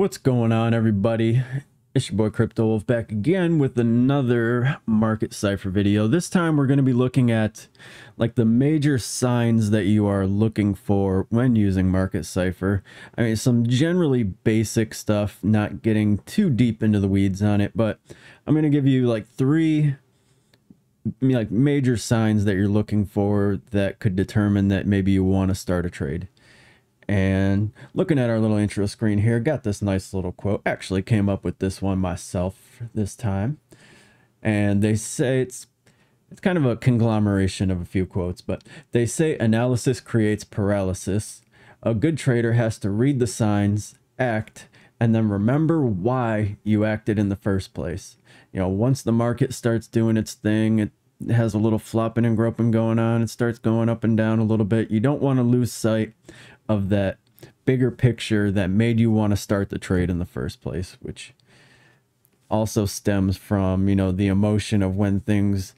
What's going on, everybody? It's your boy Crypto Wolf back again with another Market Cipher video. This time we're going to be looking at like the major signs that you are looking for when using Market Cipher. I mean, some generally basic stuff, not getting too deep into the weeds on it, but I'm going to give you like three major signs that you're looking for that could determine that maybe you want to start a trade. And looking at our little intro screen here, got this nice little quote. Actually came up with this one myself this time. And they say it's kind of a conglomeration of a few quotes, but they say analysis creates paralysis. A good trader has to read the signs, act, and then remember why you acted in the first place. You know, once the market starts doing its thing, it has a little flopping and groping going on. It starts going up and down a little bit. You don't want to lose sight of that bigger picture that made you want to start the trade in the first place, which also stems from, you know, the emotion of when things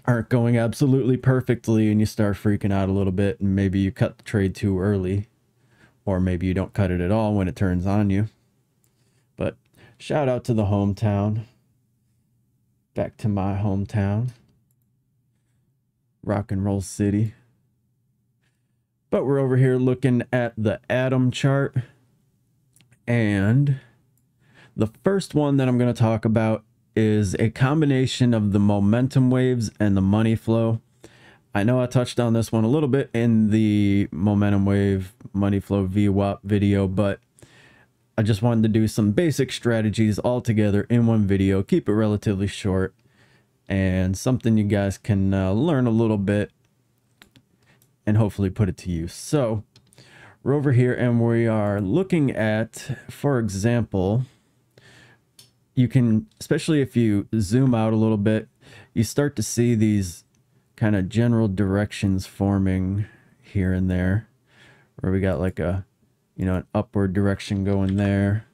aren't going absolutely perfectly and you start freaking out a little bit, and maybe you cut the trade too early, or maybe you don't cut it at all when it turns on you. But shout out to the hometown. Back to my hometown, rock and roll city. But we're over here looking at the atom chart, and the first one that I'm going to talk about is a combination of the momentum waves and the money flow. I know I touched on this one a little bit in the momentum wave money flow VWAP video, but I just wanted to do some basic strategies all together in one video, keep it relatively short, and something you guys can learn a little bit and hopefully put it to use. So we're over here and we are looking at, for example, you can, especially if you zoom out a little bit, you start to see these kind of general directions forming here and there, where we got like a, you know, an upward direction going there,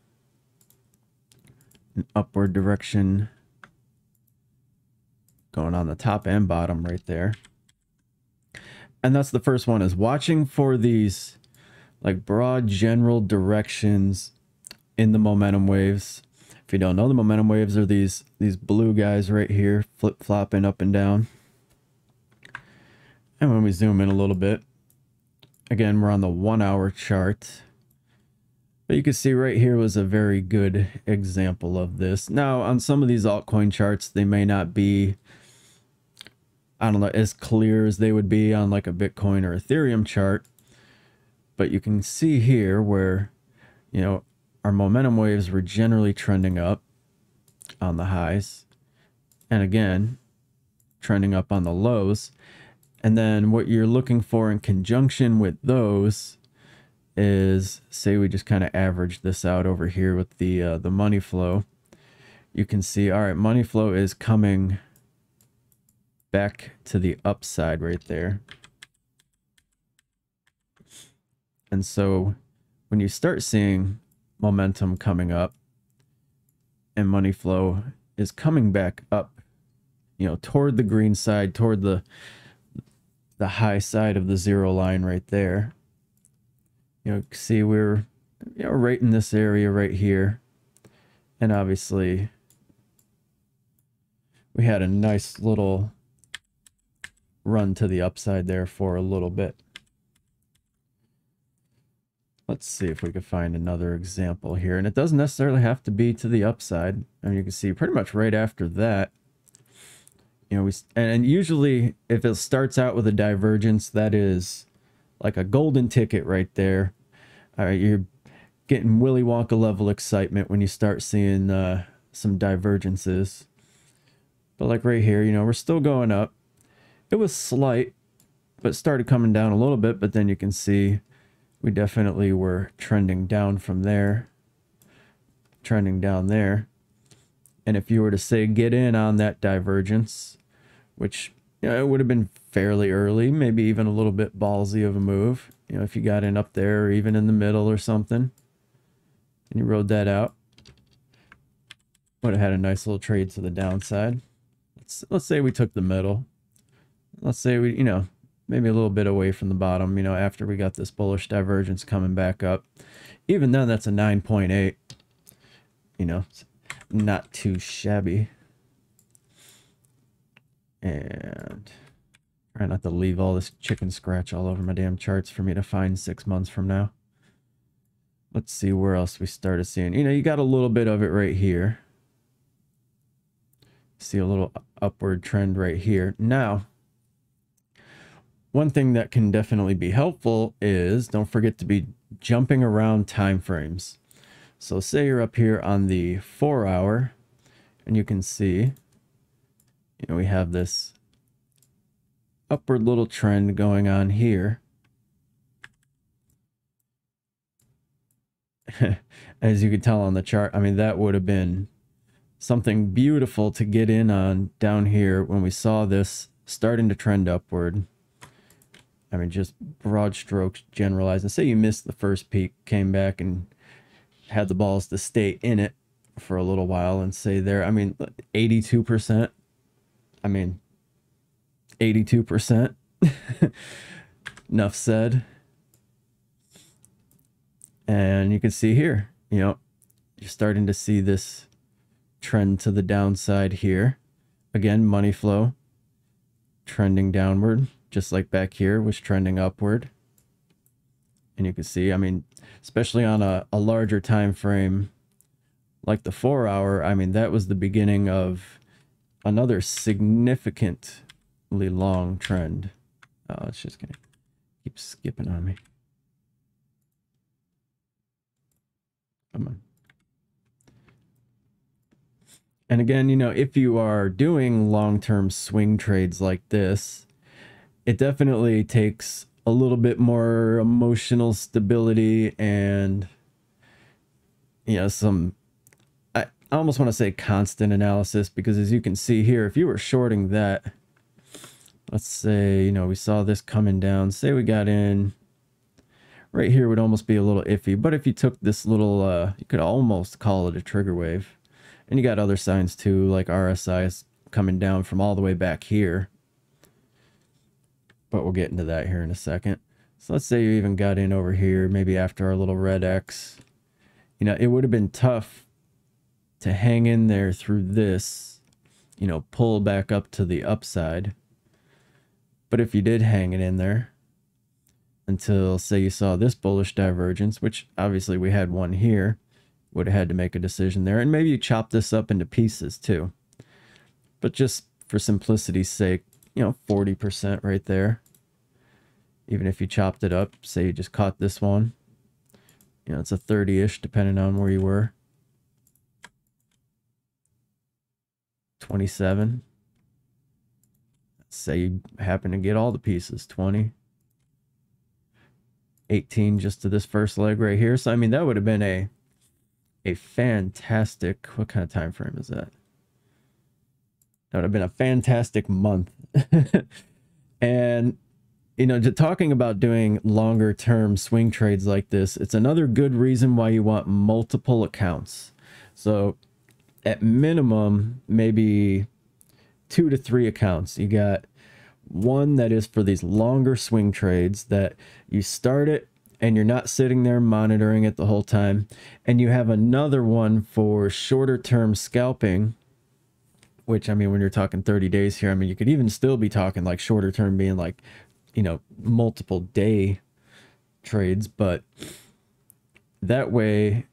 an upward direction going on the top and bottom right there. And that's the first one, is watching for these like broad general directions in the momentum waves. If you don't know, the momentum waves are these blue guys right here, flip-flopping up and down. And when we zoom in a little bit, again, we're on the 1 hour chart. But you can see right here was a very good example of this. Now, on some of these altcoin charts, they may not be, I don't know, as clear as they would be on like a Bitcoin or Ethereum chart. But you can see here where, you know, our momentum waves were generally trending up on the highs. And again, trending up on the lows. And then what you're looking for in conjunction with those is, say we just kind of average this out over here with the money flow. You can see, all right, money flow is coming back to the upside right there. And so when you start seeing momentum coming up and money flow is coming back up, you know, toward the green side, toward the high side of the zero line right there, you know, see we're, you know, right in this area right here. And obviously we had a nice little run to the upside there for a little bit. Let's see if we could find another example here. And it doesn't necessarily have to be to the upside. I mean, you can see pretty much right after that, you know, and usually if it starts out with a divergence, that is like a golden ticket right there. All right, you're getting Willy Wonka level excitement when you start seeing some divergences. But like right here, you know, we're still going up. It was slight, but started coming down a little bit, but then you can see we definitely were trending down from there, trending down there. And if you were to say get in on that divergence, which, you know, it would have been fairly early, maybe even a little bit ballsy of a move, you know, if you got in up there or even in the middle or something, and you rode that out, would have had a nice little trade to the downside. Let's say we took the middle. Let's say we, you know, maybe a little bit away from the bottom, you know, after we got this bullish divergence coming back up. Even then, that's a 9.8. you know, not too shabby. And try not to leave all this chicken scratch all over my damn charts for me to find 6 months from now. Let's see where else we started seeing. You know, you got a little bit of it right here. See a little upward trend right here. Now, one thing that can definitely be helpful is don't forget to be jumping around time frames. So say you're up here on the 4 hour and you can see, you know, we have this upward little trend going on here. As you can tell on the chart, I mean, that would have been something beautiful to get in on down here when we saw this starting to trend upward. I mean, just broad strokes generalized. And say you missed the first peak, came back and had the balls to stay in it for a little while and say there, I mean, 82%. I mean, 82%. Enough said. And you can see here, you know, you're starting to see this trend to the downside here. Again, Moneyflow trending downward, just like back here was trending upward. And you can see, I mean, especially on a larger time frame like the 4 hour, I mean, that was the beginning of another significantly long trend. Oh, it's just gonna keep skipping on me. Come on. And again, you know, if you are doing long-term swing trades like this, it definitely takes a little bit more emotional stability and, you know, some, I almost want to say constant analysis, because as you can see here, if you were shorting that, let's say, you know, we saw this coming down, say we got in right here, would almost be a little iffy. But if you took this little, you could almost call it a trigger wave. And you got other signs too, like RSIs coming down from all the way back here. But we'll get into that here in a second. So let's say you even got in over here, maybe after our little red X. You know, it would have been tough to hang in there through this, you know, pull back up to the upside. But if you did hang it in there until, say, you saw this bullish divergence, which obviously we had one here, would have had to make a decision there. And maybe you chop this up into pieces too. But just for simplicity's sake, you know, 40% right there. Even if you chopped it up, say you just caught this one, you know, it's a 30-ish depending on where you were. 27. Say you happen to get all the pieces, 20. 18 just to this first leg right here. So I mean, that would have been a fantastic, what kind of time frame is that? That would have been a fantastic month. And, you know, talking about doing longer term swing trades like this, it's another good reason why you want multiple accounts. So at minimum, maybe 2 to 3 accounts. You got one that is for these longer swing trades that you start it and you're not sitting there monitoring it the whole time. And you have another one for shorter term scalping, which, I mean, when you're talking 30 days here, I mean, you could even still be talking like shorter term being like, you know, multiple day trades. But that way,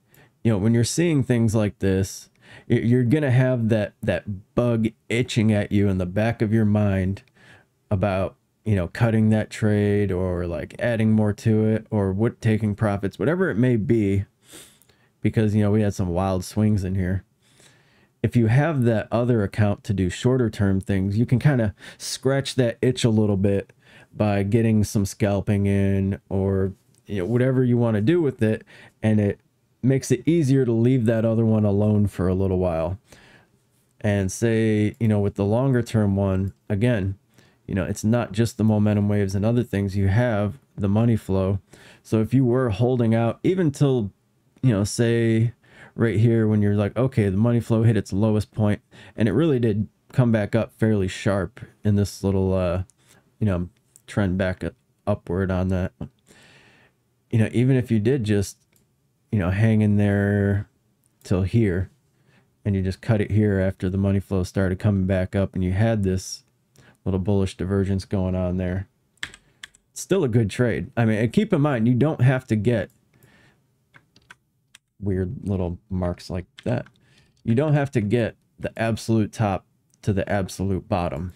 you know, when you're seeing things like this, you're going to have that bug itching at you in the back of your mind about, you know, cutting that trade or like adding more to it or taking profits, whatever it may be, because, you know, we had some wild swings in here. If you have that other account to do shorter term things, you can kind of scratch that itch a little bit by getting some scalping in, or, you know, whatever you want to do with it. And it makes it easier to leave that other one alone for a little while. And say, you know, with the longer term one, again, you know, it's not just the momentum waves and other things. You have the money flow. So if you were holding out even till, you know, say right here when you're like, okay, the money flow hit its lowest point, and it really did come back up fairly sharp in this little, you know, trend back upward on that. You know, even if you did just, you know, hang in there till here, and you just cut it here after the money flow started coming back up and you had this little bullish divergence going on there, it's still a good trade. I mean, and keep in mind, you don't have to get weird little marks like that. You don't have to get the absolute top to the absolute bottom.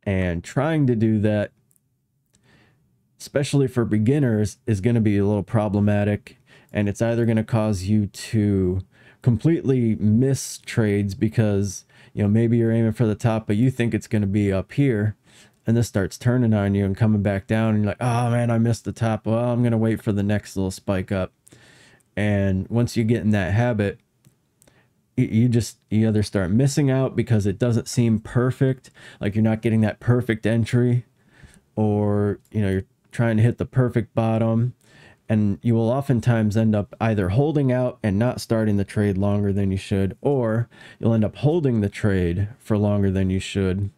And trying to do that, especially for beginners, is going to be a little problematic. And it's either going to cause you to completely miss trades because, you know, maybe you're aiming for the top, but you think it's going to be up here. And this starts turning on you and coming back down. And you're like, oh man, I missed the top. Well, I'm going to wait for the next little spike up. And once you get in that habit, you either start missing out because it doesn't seem perfect, like you're not getting that perfect entry, or, you know, you're trying to hit the perfect bottom, and you will oftentimes end up either holding out and not starting the trade longer than you should, or you'll end up holding the trade for longer than you should.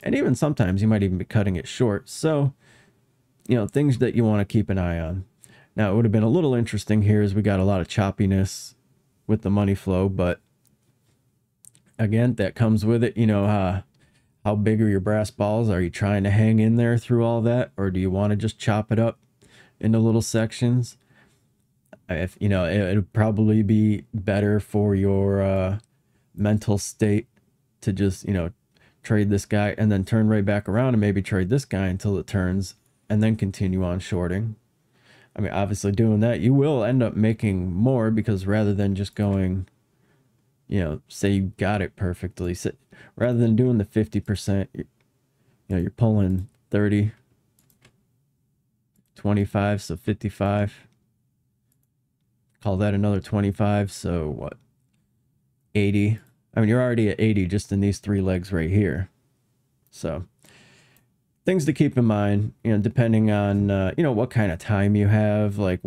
And even sometimes you might even be cutting it short. So, you know, things that you want to keep an eye on. Now, it would have been a little interesting here as we got a lot of choppiness with the money flow, but again, that comes with it. You know, how big are your brass balls? Are you trying to hang in there through all that, or do you want to just chop it up into little sections? If you know, it would probably be better for your mental state to just, you know, trade this guy and then turn right back around and maybe trade this guy until it turns and then continue on shorting. I mean, obviously doing that, you will end up making more, because rather than just going, you know, say you got it perfectly, so rather than doing the 50%, you know, you're pulling 30, 25, so 55. Call that another 25, so what? 80. I mean, you're already at 80 just in these three legs right here. So things to keep in mind, you know, depending on, you know, what kind of time you have. Like,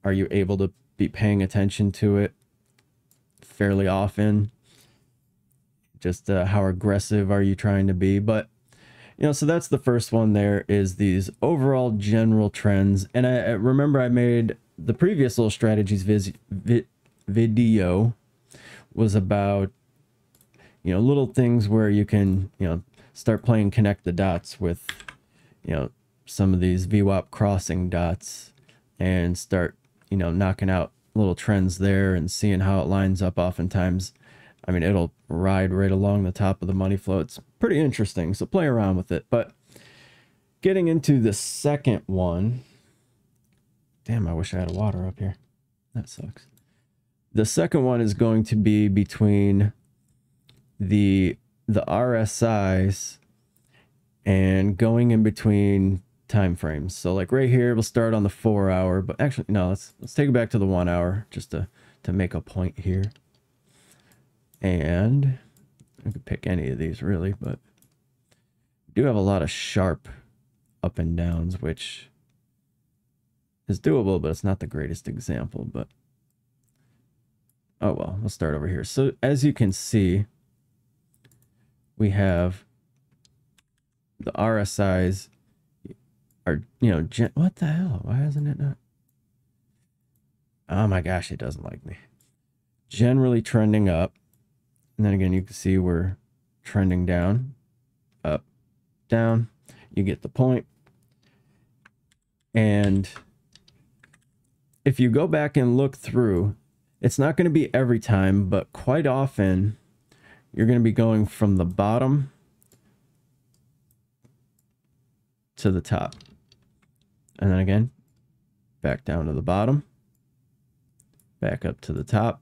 are you able to be paying attention to it fairly often? Just how aggressive are you trying to be? But, you know, so that's the first one there, is these overall general trends. And I remember I made the previous little strategies video was about, you know, little things where you can, you know, start playing connect the dots with, you know, some of these VWAP crossing dots and start, you know, knocking out little trends there and seeing how it lines up. Oftentimes, I mean, it'll ride right along the top of the money flow. It's pretty interesting, so play around with it. But getting into the second one, damn, I wish I had a water up here. That sucks. The second one is going to be between the RSIs and going in between time frames. So like right here, we'll start on the 4 hour, but actually, no, let's take it back to the 1 hour just to make a point here. And I could pick any of these really, but we do have a lot of sharp up and downs, which is doable, but it's not the greatest example. But oh well, let's start over here. So as you can see, we have the RSIs are, you know, what the hell? Why isn't it not? Oh my gosh, it doesn't like me. Generally trending up. And then again, you can see we're trending down, up, down. You get the point. And if you go back and look through, it's not going to be every time, but quite often you're going to be going from the bottom to the top. And then again, back down to the bottom, back up to the top.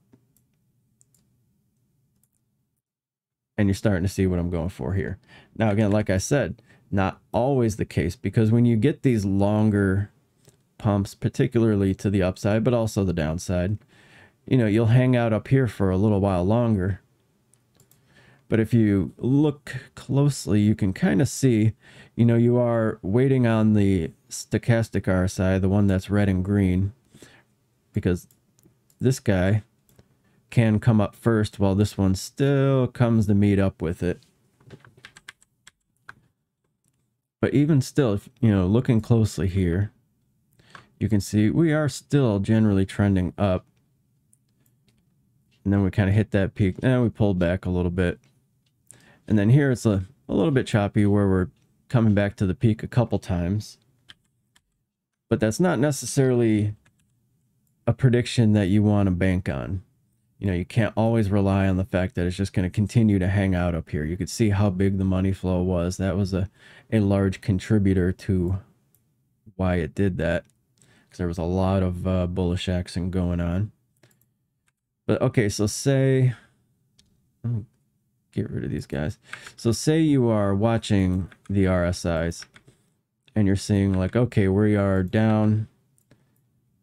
And you're starting to see what I'm going for here. Now, again, like I said, not always the case, because when you get these longer pumps, particularly to the upside, but also the downside, you know, you'll hang out up here for a little while longer. But if you look closely, you can kind of see, you know, you are waiting on the stochastic RSI, the one that's red and green, because this guy can come up first while this one still comes to meet up with it. But even still, if, you know, looking closely here, you can see we are still generally trending up. And then we kind of hit that peak, and we pulled back a little bit. And then here it's a little bit choppy where we're coming back to the peak a couple times. But that's not necessarily a prediction that you want to bank on. You know, you can't always rely on the fact that it's just going to continue to hang out up here. You could see how big the money flow was. That was a large contributor to why it did that, because there was a lot of bullish action going on. But okay, so say, let me get rid of these guys. So say you are watching the RSIs and you're seeing like, okay, we are down,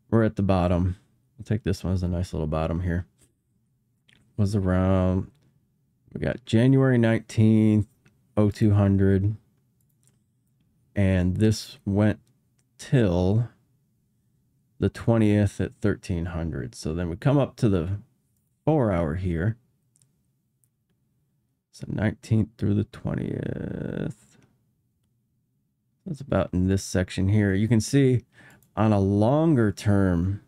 we're at the bottom. I'll take this one as a nice little bottom here. Was around, we got January 19th, 0200, and this went till the 20th at 1300. So then we come up to the 4 hour here. So 19th through the 20th. That's about in this section here. You can see on a longer term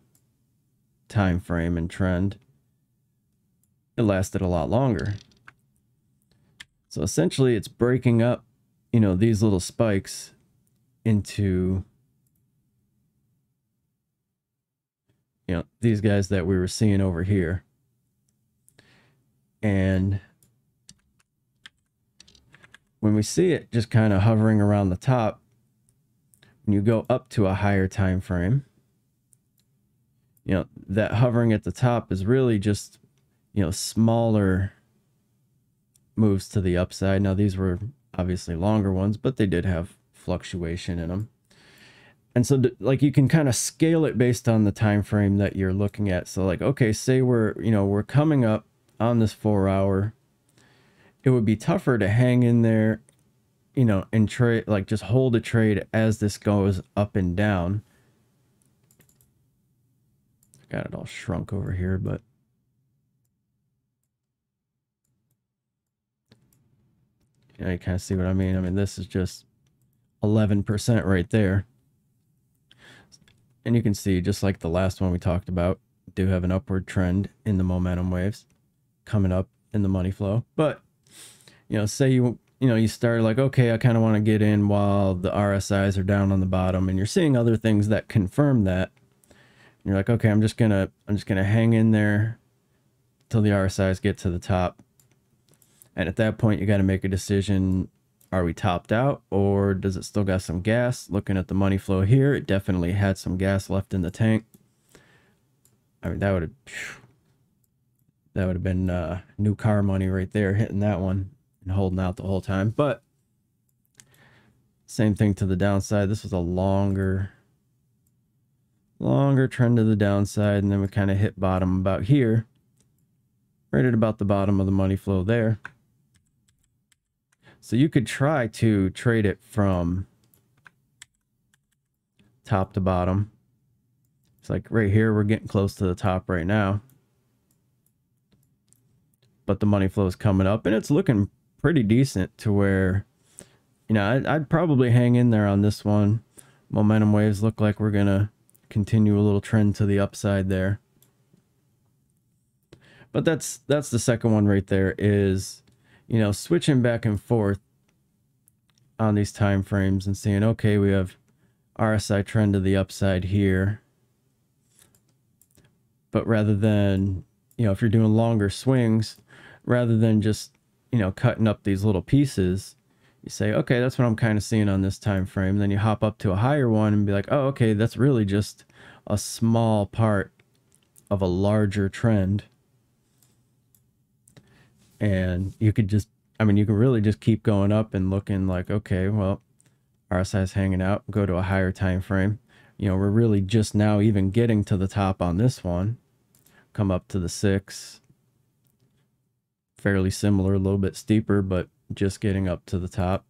time frame and trend, it lasted a lot longer. So essentially it's breaking up, you know, these little spikes into, you know, these guys that we were seeing over here. And when we see it just kind of hovering around the top, when you go up to a higher time frame, you know, that hovering at the top is really just, you know, smaller moves to the upside. Now these were obviously longer ones, but they did have fluctuation in them. And so like you can kind of scale it based on the time frame that you're looking at. So like, okay, say we're, you know, we're coming up on this 4 hour. It would be tougher to hang in there, you know, and trade, like just hold a trade as this goes up and down. Got it all shrunk over here, but you know, you kind of see what I mean. I mean, this is just 11% right there. And you can see, just like the last one we talked about, do have an upward trend in the momentum waves coming up in the money flow. But, you know, say you know, you start like, okay, I kind of want to get in while the RSIs are down on the bottom, and you're seeing other things that confirm that. And you're like, okay, I'm just gonna hang in there till the RSIs get to the top. And at that point, you got to make a decision. Are we topped out, or does it still got some gas? Looking at the money flow here, it definitely had some gas left in the tank. I mean, that would have been new car money right there, hitting that one and holding out the whole time. But same thing to the downside. This was a longer trend to the downside, and then we kind of hit bottom about here, right at about the bottom of the money flow there. So you could try to trade it from top to bottom. It's like right here, we're getting close to the top right now. But the money flow is coming up, and it's looking pretty decent to where, you know, I'd probably hang in there on this one. Momentum waves look like we're going to continue a little trend to the upside there. But that's the second one right there, is, you know, switching back and forth on these time frames and seeing, okay, we have RSI trend to the upside here. But rather than, you know, if you're doing longer swings, rather than just, you know, cutting up these little pieces, you say, okay, that's what I'm kind of seeing on this time frame. Then you hop up to a higher one and be like, oh, okay, that's really just a small part of a larger trend. And you could just, I mean, you can really just keep going up and looking like, okay, well, RSI is hanging out, go to a higher time frame. You know, we're really just now even getting to the top on this one. Come up to the 6. Fairly similar, a little bit steeper, but just getting up to the top.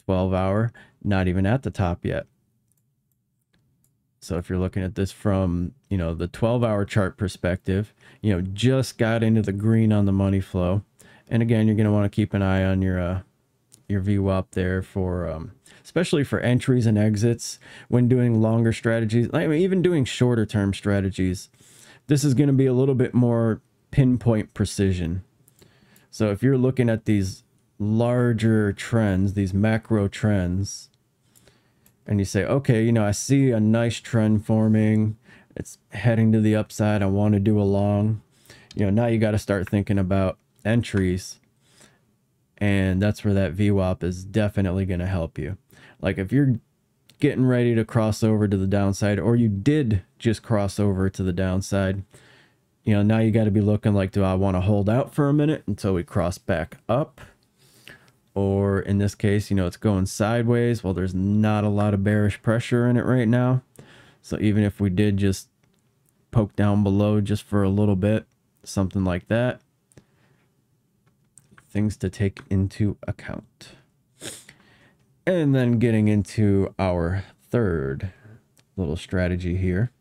12 hour, not even at the top yet. So if you're looking at this from, you know, the 12-hour chart perspective, you know, just got into the green on the money flow. And again, you're going to want to keep an eye on your VWAP there for, especially for entries and exits when doing longer strategies. I mean, even doing shorter term strategies, this is going to be a little bit more pinpoint precision. So if you're looking at these larger trends, these macro trends, and you say, okay, you know, I see a nice trend forming, it's heading to the upside, I want to do a long, you know, now you got to start thinking about entries. And that's where that VWAP is definitely going to help you. Like if you're getting ready to cross over to the downside, or you did just cross over to the downside, you know, now you got to be looking like, do I want to hold out for a minute until we cross back up? Or in this case, you know, it's going sideways. Well, there's not a lot of bearish pressure in it right now. So even if we did just poke down below just for a little bit, something like that, things to take into account. And then getting into our third little strategy here.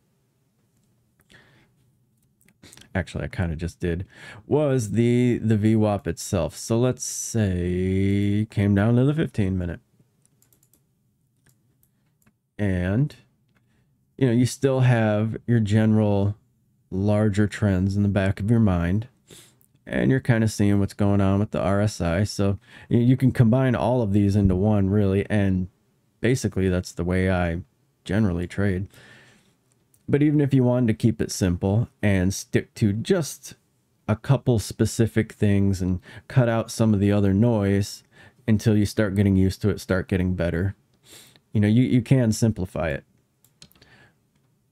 Actually, I kind of just did, was the VWAP itself. So let's say came down to the 15-minute. And, you know, you still have your general larger trends in the back of your mind. And you're kind of seeing what's going on with the RSI. So you can combine all of these into one, really. And basically, that's the way I generally trade. But even if you wanted to keep it simple and stick to just a couple specific things and cut out some of the other noise until you start getting used to it, start getting better, you know, you can simplify it.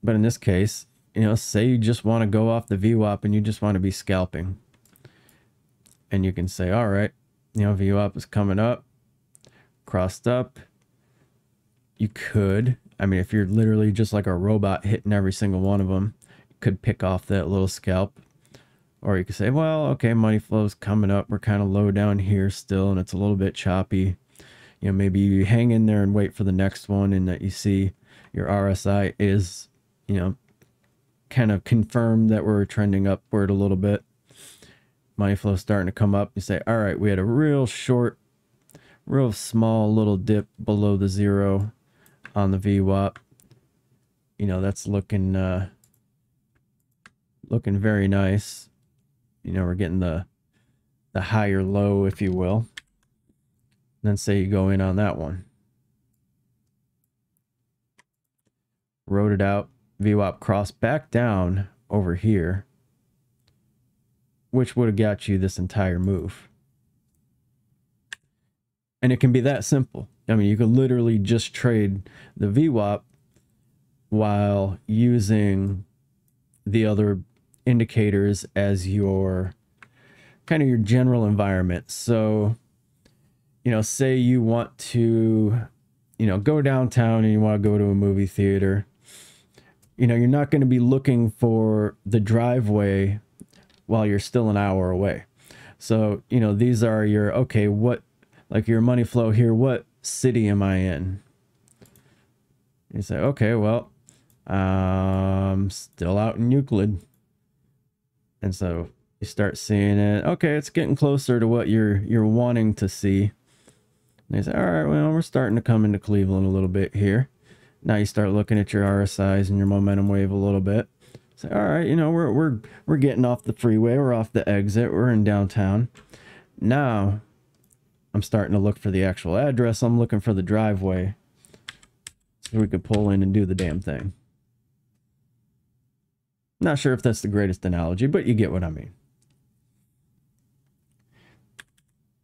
But in this case, you know, say you just want to go off the VWAP and you just want to be scalping. And you can say, all right, you know, VWAP is coming up, crossed up. You could, I mean, if you're literally just like a robot hitting every single one of them, you could pick off that little scalp. Or you could say, well, okay, Moneyflow's coming up. We're kind of low down here still, and it's a little bit choppy. You know, maybe you hang in there and wait for the next one, and that you see your RSI is, you know, kind of confirmed that we're trending upward a little bit. Moneyflow starting to come up. You say, all right, we had a real short, real small little dip below the zero on the VWAP. You know, that's looking very nice. You know, we're getting the higher low, if you will. And then say you go in on that one. Wrote it out. VWAP crossed back down over here, which would have got you this entire move. And it can be that simple. I mean, you could literally just trade the VWAP while using the other indicators as your kind of your general environment. So, you know, say you want to, you know, go downtown and you want to go to a movie theater. You know, you're not going to be looking for the driveway while you're still an hour away. So, you know, these are your, okay, what, like your Moneyflow here, what city am I in? You say, okay, well, still out in Euclid. And so you start seeing it. Okay, it's getting closer to what you're wanting to see. And you say, all right, well, we're starting to come into Cleveland a little bit here. Now you start looking at your RSIs and your momentum wave a little bit. Say, all right, you know, we're getting off the freeway, we're off the exit, we're in downtown. Now I'm starting to look for the actual address. I'm looking for the driveway so we could pull in and do the damn thing. Not sure if that's the greatest analogy, but you get what I mean.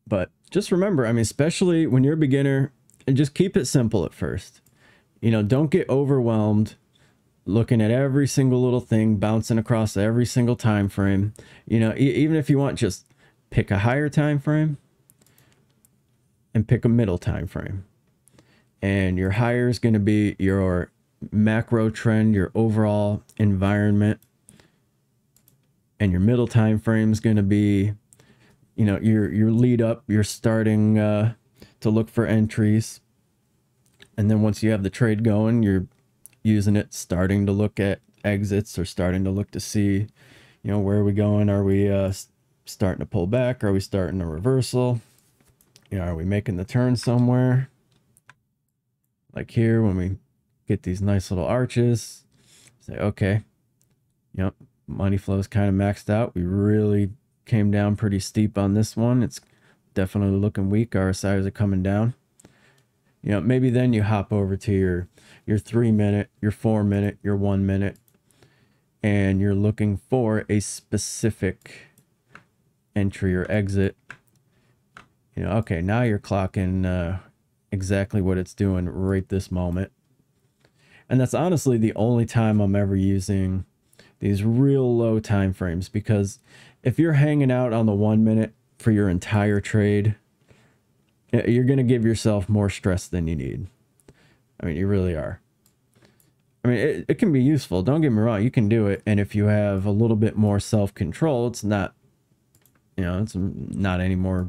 But just remember, I mean, especially when you're a beginner, and just keep it simple at first. You know, don't get overwhelmed looking at every single little thing, bouncing across every single time frame. You know, even if you want, just pick a higher time frame and pick a middle time frame. And your higher is going to be your macro trend, your overall environment. And your middle time frame is going to be, you know, your lead up, you're starting to look for entries. And then once you have the trade going, you're using it, starting to look at exits or starting to look to see, you know, where are we going? Are we starting to pull back? Are we starting a reversal? You know, are we making the turn somewhere? Like here, when we get these nice little arches, say, okay, yep, Moneyflow is kind of maxed out. We really came down pretty steep on this one. It's definitely looking weak. RSIs are coming down. You know, maybe then you hop over to your 3 minute, your 4 minute, your 1 minute, and you're looking for a specific entry or exit. You know, okay, now you're clocking exactly what it's doing right this moment. And that's honestly the only time I'm ever using these real low time frames, because if you're hanging out on the 1 minute for your entire trade, you're going to give yourself more stress than you need. I mean, you really are. I mean, it can be useful. Don't get me wrong. You can do it. And if you have a little bit more self-control, it's not, you know, it's not any more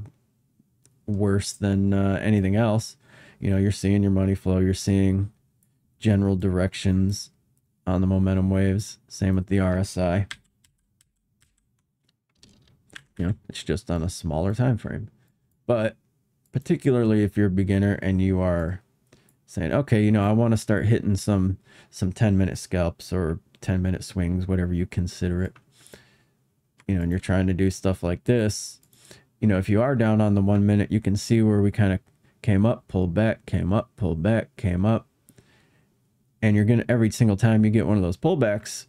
worse than anything else. You know, you're seeing your money flow. You're seeing general directions on the momentum waves. Same with the RSI. You know, it's just on a smaller time frame. But particularly if you're a beginner and you are saying, okay, you know, I want to start hitting some 10-minute scalps or 10-minute swings, whatever you consider it, you know, and you're trying to do stuff like this, you know, if you are down on the 1 minute, you can see where we kind of came up, pulled back, came up, pulled back, came up. And you're going to, every single time you get one of those pullbacks,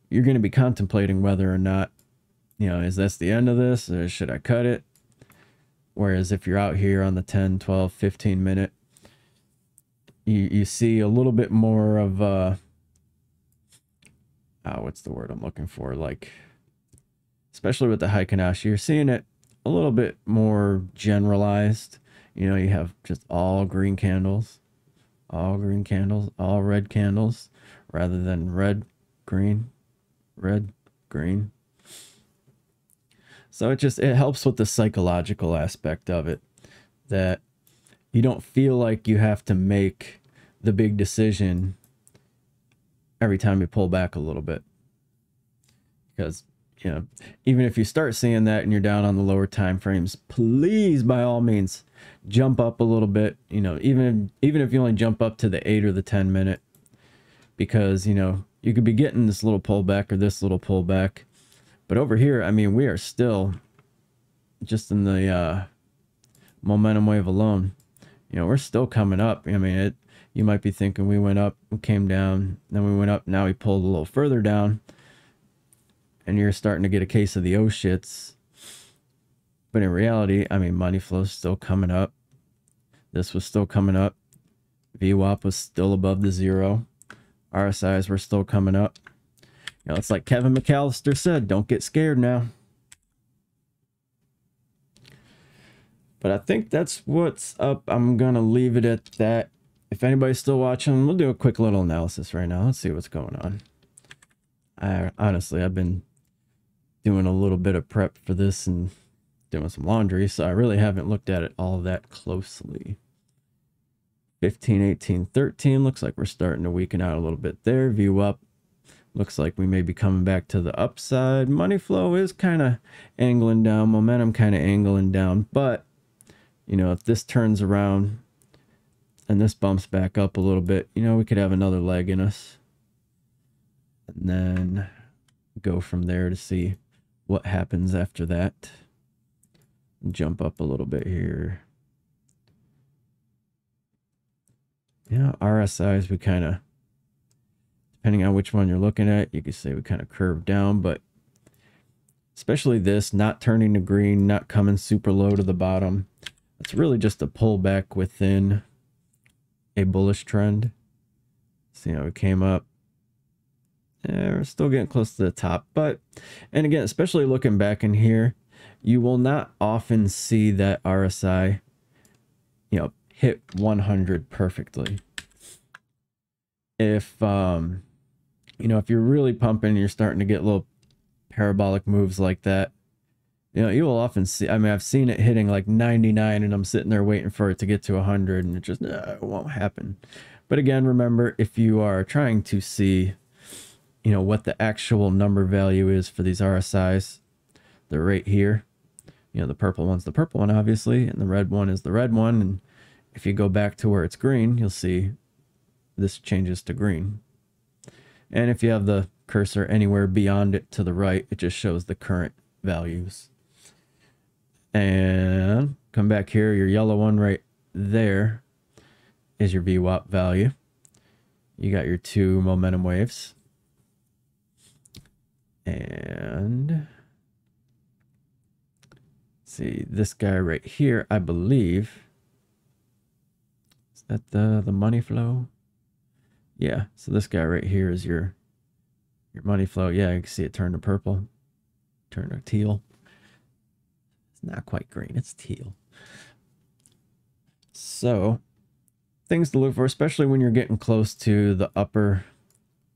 you're going to be contemplating whether or not, you know, is this the end of this, or should I cut it? Whereas if you're out here on the 10, 12, 15 minute, you see a little bit more of, what's the word I'm looking for? Like, especially with the Heikinashi, you're seeing it a little bit more generalized. You know, you have just all green candles, all red candles, rather than red, green. So it helps with the psychological aspect of it, that you don't feel like you have to make the big decision every time you pull back a little bit. Because, you know, even if you start seeing that and you're down on the lower time frames, please, by all means, jump up a little bit. You know, even if you only jump up to the 8 or the 10 minute, because, you know, you could be getting this little pullback or this little pullback. But over here, I mean, we are still just in the momentum wave alone. You know, we're still coming up. I mean, you might be thinking we went up, we came down, then we went up, now we pulled a little further down. And you're starting to get a case of the oh shits. But in reality, I mean, Moneyflow's still coming up. This was still coming up. VWAP was still above the 0. RSIs were still coming up. You know, it's like Kevin McAllister said, don't get scared now. But I think that's what's up. I'm going to leave it at that. If anybody's still watching, we'll do a quick little analysis right now. Let's see what's going on. Honestly, I've been doing a little bit of prep for this and doing some laundry, so I really haven't looked at it all that closely. 15, 18, 13. Looks like we're starting to weaken out a little bit there. View up. Looks like we may be coming back to the upside. Money flow is kind of angling down. Momentum kind of angling down. But, you know, if this turns around and this bumps back up a little bit, you know, we could have another leg in us. And then go from there to see what happens after that. Jump up a little bit here. Yeah, RSIs, we kind of, depending on which one you're looking at, you could say we kind of curved down, but especially this, not turning to green, not coming super low to the bottom. It's really just a pullback within a bullish trend. So, you know, it came up. Yeah, we're still getting close to the top, but, and again, especially looking back in here, you will not often see that RSI, you know, hit 100 perfectly. If, you know, if you're really pumping and you're starting to get little parabolic moves like that, you know, you will often see, I mean, I've seen it hitting like 99 and I'm sitting there waiting for it to get to 100 and it just, it won't happen. But again, remember, if you are trying to see, you know, what the actual number value is for these RSIs, they're right here. You know, the purple one's the purple one, obviously, and the red one is the red one. And if you go back to where it's green, you'll see this changes to green. And if you have the cursor anywhere beyond it to the right. It just shows the current values. And come back here, your yellow one right there is your VWAP value. You got your 2 momentum waves. And see, this guy right here, I believe, is that the Moneyflow? Yeah, so this guy right here is your Moneyflow. Yeah, you can see it turn to purple, turn to teal. It's not quite green, it's teal. So things to look for, especially when you're getting close to the upper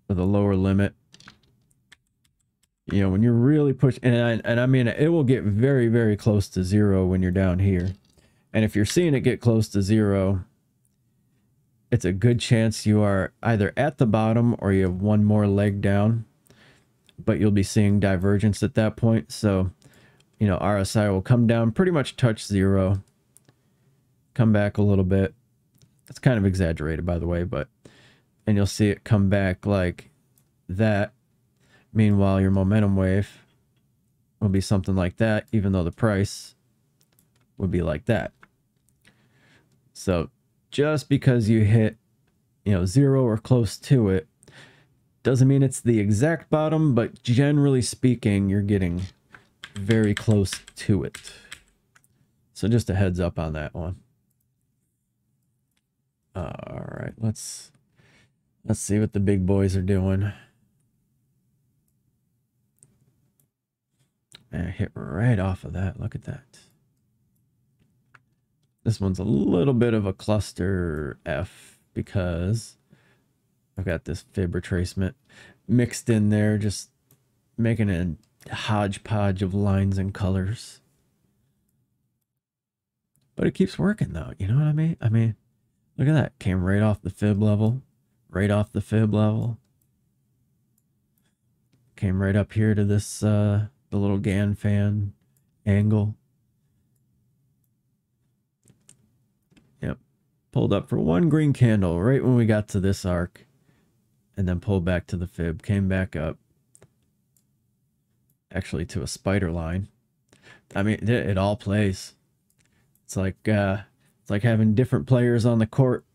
or the lower limit. You know, when you're really pushing, and I mean, it will get very, very close to 0 when you're down here. And if you're seeing it get close to 0, it's a good chance you are either at the bottom or you have one more leg down, but you'll be seeing divergence at that point. So, you know, RSI will come down, pretty much touch 0, come back a little bit. It's kind of exaggerated, by the way, and you'll see it come back like that. Meanwhile, your momentum wave will be something like that, even though the price would be like that. So just because you hit, you know, 0 or close to it, doesn't mean it's the exact bottom, but generally speaking, you're getting very close to it. So just a heads up on that one. All right, let's see what the big boys are doing. And I hit right off of that. Look at that. This one's a little bit of a cluster F because I've got this fib retracement mixed in there, just making a hodgepodge of lines and colors. But it keeps working though, you know what I mean? I mean, look at that. Came right off the fib level, right off the fib level. Came right up here to this the little GAN fan angle. Yep. Pulled up for one green candle right when we got to this arc, and then pulled back to the fib, came back up actually to a spider line. I mean, it all plays. It's like having different players on the court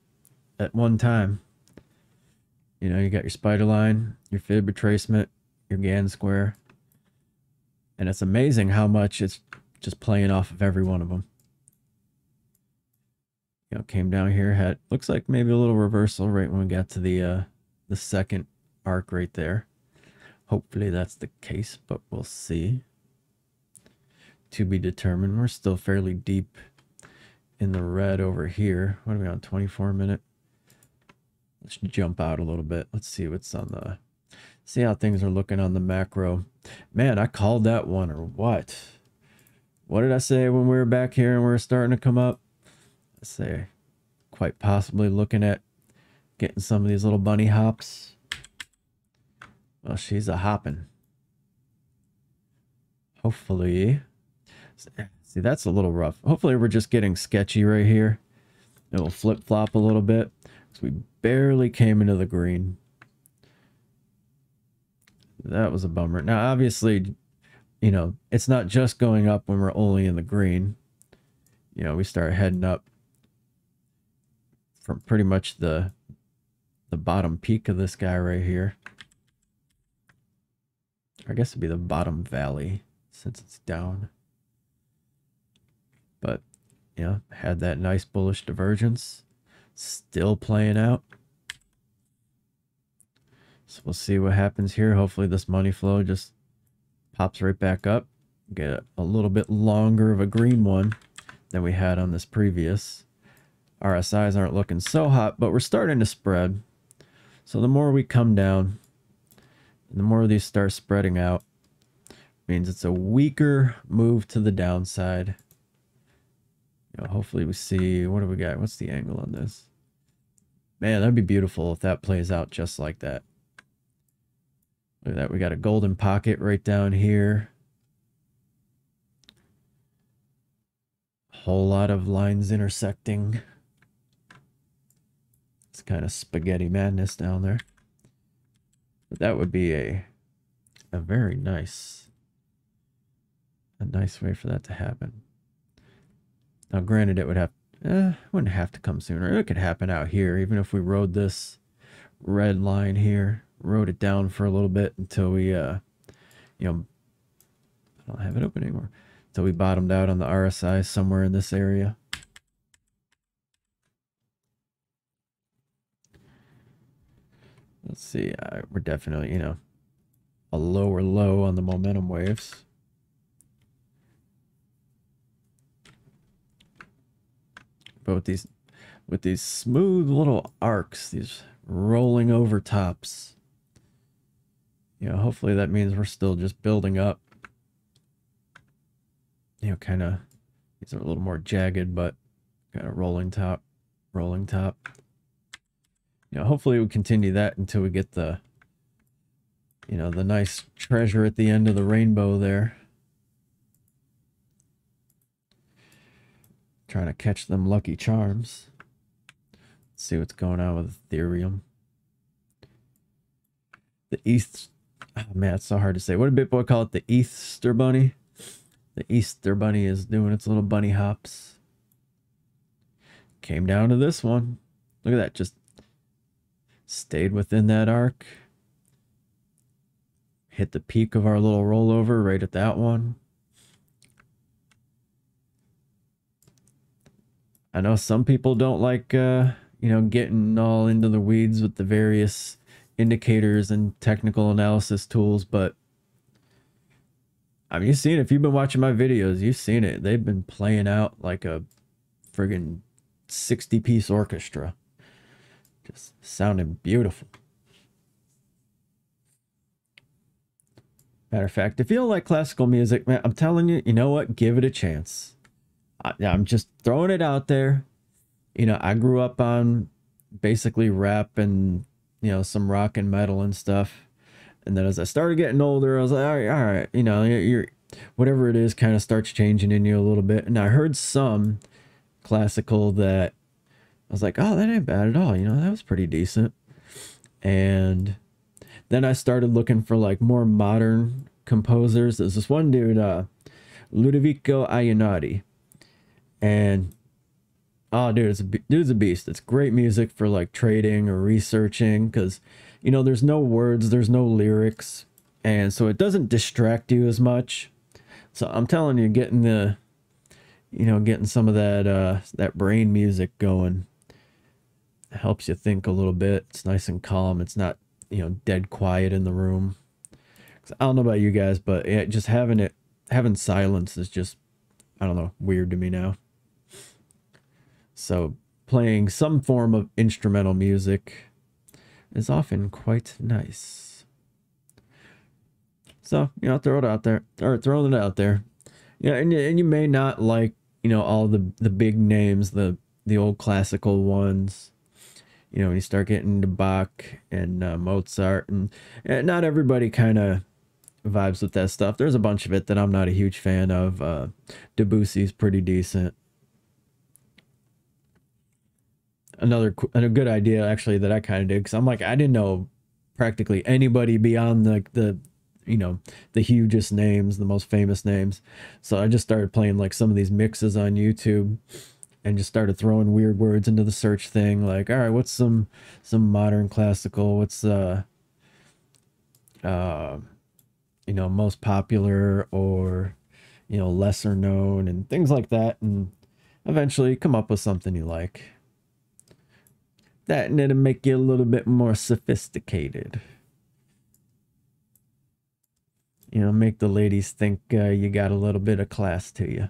at one time. You know, you got your spider line, your fib retracement, your GAN square. And it's amazing how much it's just playing off of every one of them. You know, came down here, had, looks like maybe a little reversal right when we got to the second arc right there. Hopefully that's the case, but we'll see. To be determined. We're still fairly deep in the red over here. What are we on, 24 minute? Let's jump out a little bit. Let's see what's on the... See how things are looking on the macro. Man, I called that one, or what? What did I say when we were back here and we were starting to come up? I say quite possibly looking at getting some of these little bunny hops. Well, she's a hopping. Hopefully. See, that's a little rough. Hopefully we're just getting sketchy right here. It'll flip-flop a little bit. So we barely came into the green. That was a bummer. Now, obviously, you know, it's not just going up when we're only in the green. You know, we start heading up from pretty much the bottom peak of this guy right here. I guess it'd be the bottom valley since it's down. But, you know, had that nice bullish divergence. Still playing out. So we'll see what happens here. Hopefully this money flow just pops right back up. Get a little bit longer of a green one than we had on this previous. RSIs aren't looking so hot, but we're starting to spread. So the more we come down, and the more these start spreading out, means it's a weaker move to the downside. You know, hopefully we see, what do we got? What's the angle on this? Man, that'd be beautiful if that plays out just like that. Look at that. We got a golden pocket right down here. A whole lot of lines intersecting. It's kind of spaghetti madness down there. But that would be a very nice way for that to happen. Now, granted, it would have wouldn't have to come sooner. It could happen out here, even if we rode this red line here, rode it down for a little bit until we, you know, I don't have it open anymore. Until we bottomed out on the RSI somewhere in this area. Let's see. We're definitely, you know, a lower low on the momentum waves. But with these smooth little arcs, these rolling over tops, you know, hopefully that means we're still just building up. You know, kind of, these are a little more jagged, but kind of rolling top. You know, hopefully we continue that until we get the, you know, the nice treasure at the end of the rainbow there. Trying to catch them lucky charms. Let's see what's going on with Ethereum. The ETH, oh man, it's so hard to say. What did BitBoy call it? The Easter bunny? The Easter bunny is doing its little bunny hops. Came down to this one. Look at that, just stayed within that arc. Hit the peak of our little rollover right at that one. I know some people don't like, you know, getting all into the weeds with the various indicators and technical analysis tools, but I mean, you've seen it. If you've been watching my videos, you've seen it. They've been playing out like a friggin' 60-piece orchestra. Just sounding beautiful. Matter of fact, if you don't like classical music, man, I'm telling you, you know what? Give it a chance. I'm just throwing it out there. You know, I grew up on basically rap and, you know, some rock and metal and stuff. And then as I started getting older, I was like, all right, you know, you're whatever it is kind of starts changing in you a little bit. And I heard some classical that I was like, oh, that ain't bad at all. You know, that was pretty decent. And then I started looking for like more modern composers. There's this one dude, Ludovico Einaudi. And oh, dude, dude's a beast. It's great music for like trading or researching because, you know, there's no words, there's no lyrics, and so it doesn't distract you as much. So I'm telling you, getting the, you know, getting some of that that brain music going helps you think a little bit. It's nice and calm. It's not, you know, dead quiet in the room. 'Cause I don't know about you guys, but yeah, just having silence is just, I don't know, weird to me now. So playing some form of instrumental music is often quite nice. So, you know, throw it out there, or throwing it out there. Yeah, and you may not like, you know, all the big names, the old classical ones. You know, when you start getting into Bach and Mozart, and not everybody kind of vibes with that stuff. There's a bunch of it that I'm not a huge fan of. Debussy's pretty decent. A good idea actually that I kind of did, because I'm like, I didn't know practically anybody beyond the you know, the hugest names, the most famous names. So I just started playing like some of these mixes on YouTube and just started throwing weird words into the search thing. Like, all right, what's some modern classical? What's you know, most popular, or, you know, lesser known, and things like that, and eventually come up with something you like. That, and it'll make you a little bit more sophisticated. You know, make the ladies think you got a little bit of class to you.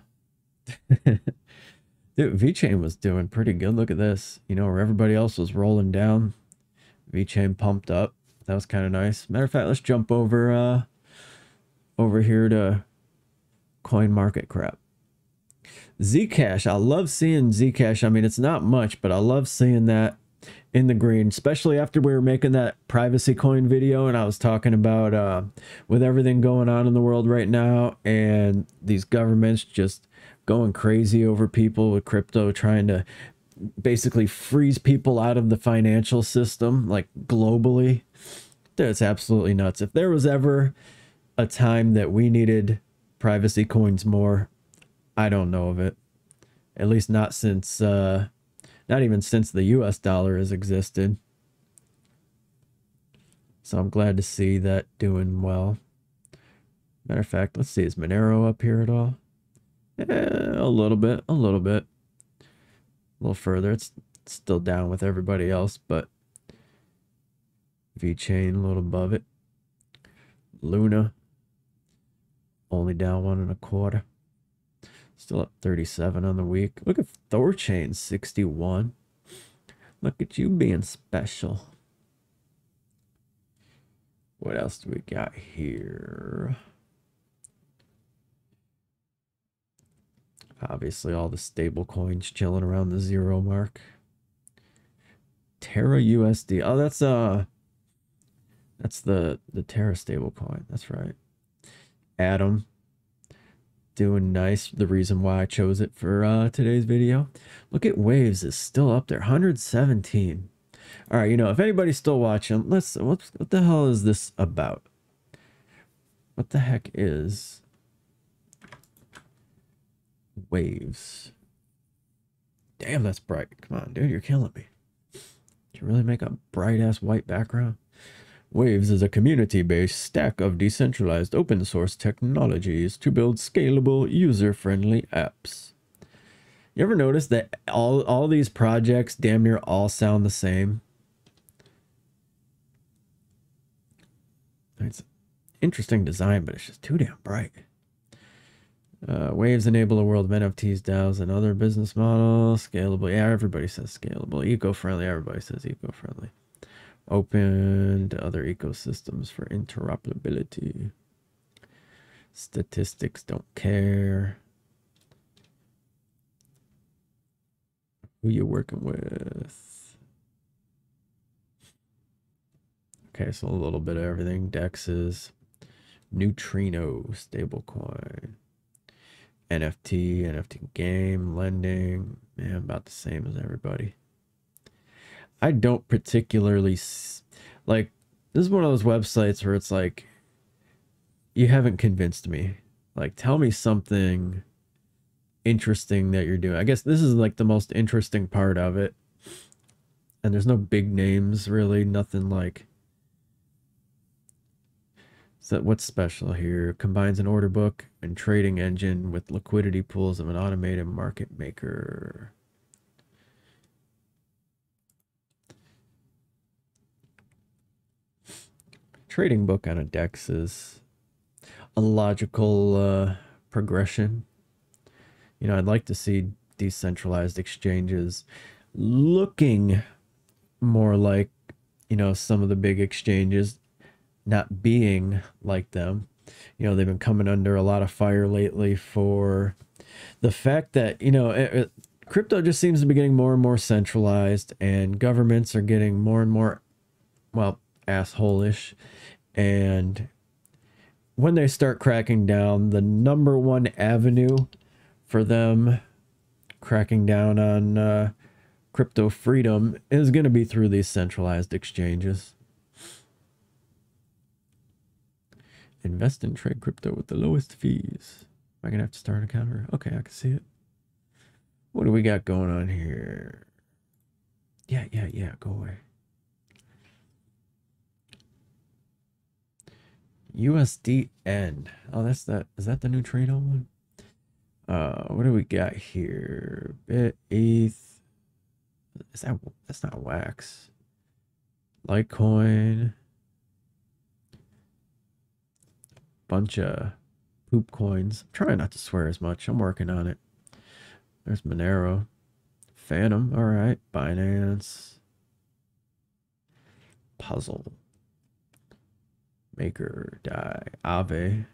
Dude, VChain was doing pretty good. Look at this. You know, where everybody else was rolling down, VChain pumped up. That was kind of nice. Matter of fact, let's jump over here to Coin Market Crap. Zcash. I love seeing Zcash. I mean, it's not much, but I love seeing that in the green, especially after we were making that privacy coin video and I was talking about with everything going on in the world right now and these governments just going crazy over people with crypto, trying to basically freeze people out of the financial system, like globally. That's absolutely nuts. If there was ever a time that we needed privacy coins more, I don't know of it. At least not since, not even since the US dollar has existed. So I'm glad to see that doing well. Matter of fact, let's see, is Monero up here at all? A little bit, a little bit. A little further. It's still down with everybody else, but VeChain a little above it. Luna only down 1.25. Still up 37 on the week. Look at Thorchain 61. Look at you being special. What else do we got here? Obviously all the stable coins chilling around the 0 mark. Terra USD. Oh, that's the Terra stable coin. That's right. Atom doing nice. The reason why I chose it for today's video. Look at Waves is still up there, 117. All right, you know, if anybody's still watching, what the hell is this about? What the heck is Waves? Damn, that's bright. Come on, dude, you're killing me. Did you really make a bright ass white background? Waves is a community-based stack of decentralized open-source technologies to build scalable, user-friendly apps. You ever notice that all these projects damn near all sound the same? It's interesting design, but it's just too damn bright. Waves enable a world of NFTs, DAOs, and other business models. Scalable. Yeah, everybody says scalable. Eco-friendly. Everybody says eco-friendly. Open to other ecosystems for interoperability. Statistics don't care. Who you working with? Okay, so a little bit of everything. Dexes, Neutrino, stablecoin, NFT game, lending. Man, about the same as everybody. I don't particularly like, this is one of those websites where it's like, you haven't convinced me. Like, tell me something interesting that you're doing. I guess this is like the most interesting part of it. And there's no big names really, nothing like. So what's special here? Combines an order book and trading engine with liquidity pools of an automated market maker. Trading book on a DEX is a logical progression. You know, I'd like to see decentralized exchanges looking more like, you know, some of the big exchanges, not being like them. You know, they've been coming under a lot of fire lately for the fact that, you know, crypto just seems to be getting more and more centralized, and governments are getting more and more, well, asshole-ish. And when they start cracking down, the #1 avenue for them cracking down on crypto freedom is going to be through these centralized exchanges. Invest and trade crypto with the lowest fees. Am I going to have to start a counter? Okay, I can see it. What do we got going on here? Yeah, go away. USDN. Oh, that's that. Is that the neutrino one? What do we got here? Bit, ETH. Is that's not Wax. Litecoin. Bunch of poop coins. I'm trying not to swear as much. I'm working on it. There's Monero. Phantom. All right. Binance. Puzzle. Maker. Die. Aave.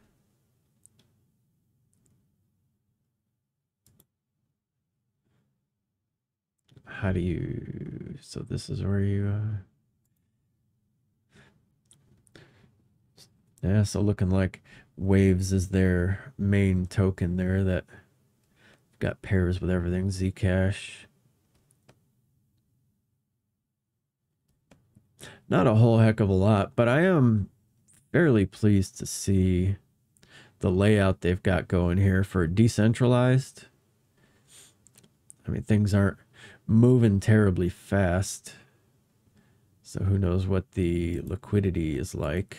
How do you... So this is where you... Yeah, so looking like Waves is their main token there that got pairs with everything. Zcash. Not a whole heck of a lot, but I am fairly pleased to see the layout they've got going here for decentralized. I mean, things aren't moving terribly fast, so who knows what the liquidity is like.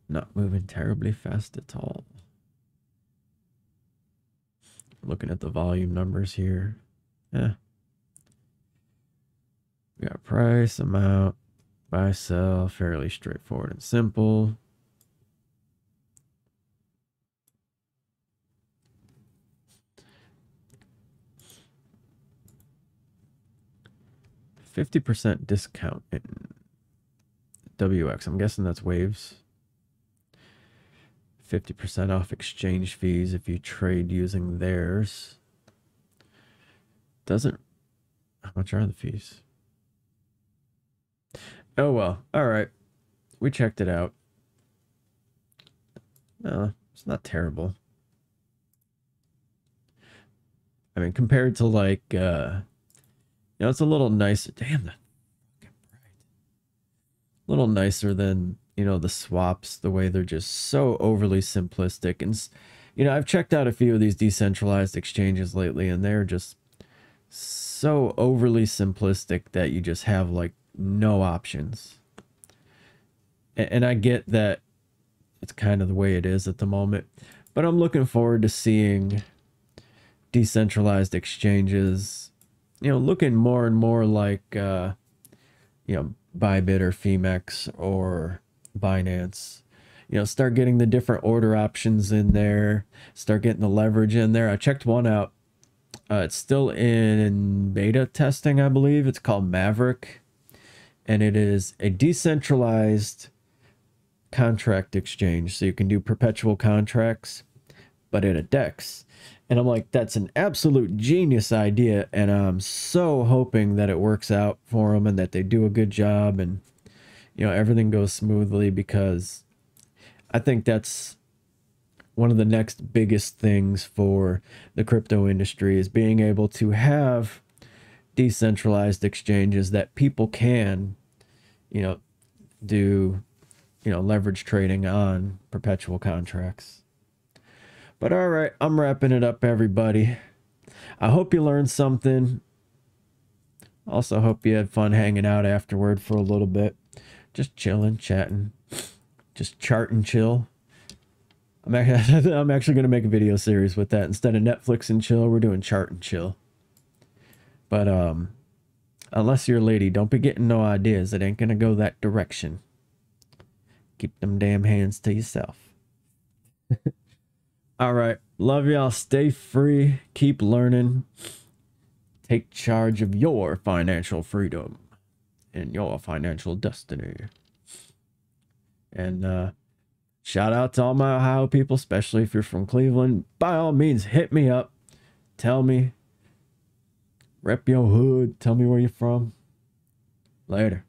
Not moving terribly fast at all. Looking at the volume numbers here. Yeah. We got price, amount, buy, sell, fairly straightforward and simple. %50 discount in WX. I'm guessing that's waves. 50% off exchange fees if you trade using theirs. Doesn't... How much are the fees? Oh, well. All right. We checked it out. It's not terrible. I mean, compared to like, you know, it's a little nicer. Damn, that fucking bright. A little nicer than, you know, the swaps, the way they're just so overly simplistic. And, you know, I've checked out a few of these decentralized exchanges lately, and they're just so overly simplistic that you just have like no options. And I get that it's kind of the way it is at the moment, but I'm looking forward to seeing decentralized exchanges, you know, looking more and more like, you know, Bybit or Femex or Binance. You know, start getting the different order options in there, start getting the leverage in there. I checked one out. It's still in beta testing, I believe. It's called Maverick, and it is a decentralized contract exchange. So you can do perpetual contracts, but in a DEX. And I'm like, that's an absolute genius idea, and I'm so hoping that it works out for them and that they do a good job and, you know, everything goes smoothly, because I think that's one of the next biggest things for the crypto industry, is being able to have decentralized exchanges that people can, you know, do, you know, leverage trading on perpetual contracts. But all right, I'm wrapping it up, everybody. I hope you learned something. Also hope you had fun hanging out afterward for a little bit. Just chilling, chatting, just chart and chill. I'm actually going to make a video series with that. Instead of Netflix and chill, we're doing chart and chill. But unless you're a lady, don't be getting no ideas. It ain't going to go that direction. Keep them damn hands to yourself. All right. Love y'all. Stay free. Keep learning. Take charge of your financial freedom and your financial destiny. And shout out to all my Ohio people, especially if you're from Cleveland. By all means, hit me up. Tell me. Rep your hood. Tell me where you're from. Later.